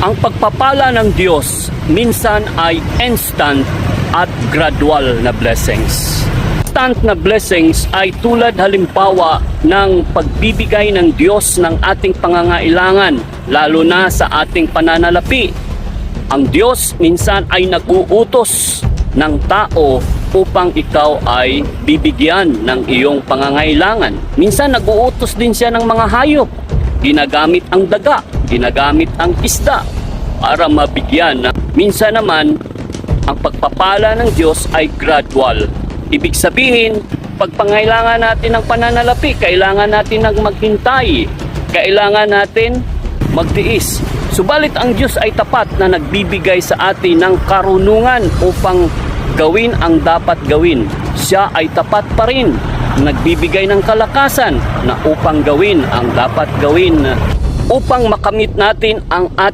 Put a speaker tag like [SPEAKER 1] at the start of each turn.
[SPEAKER 1] Ang pagpapala ng Diyos minsan ay instant at gradual na blessings. Instant na blessings ay tulad halimbawa ng pagbibigay ng Diyos ng ating pangangailangan, lalo na sa ating pananalapi. Ang Diyos minsan ay nag-uutos ng tao upang ikaw ay bibigyan ng iyong pangangailangan. Minsan nag-uutos din siya ng mga hayop. Ginagamit ang daga, ginagamit ang isda para mabigyan. Minsan naman, ang pagpapala ng Diyos ay gradual. Ibig sabihin, pag pangailangan natin ng pananalapi, kailangan natin ng maghintay, kailangan natin magtiis. Subalit ang Diyos ay tapat na nagbibigay sa atin ng karunungan upang gawin ang dapat gawin. Siya ay tapat pa rin, nagbibigay ng kalakasan na upang gawin ang dapat gawin upang makamit natin ang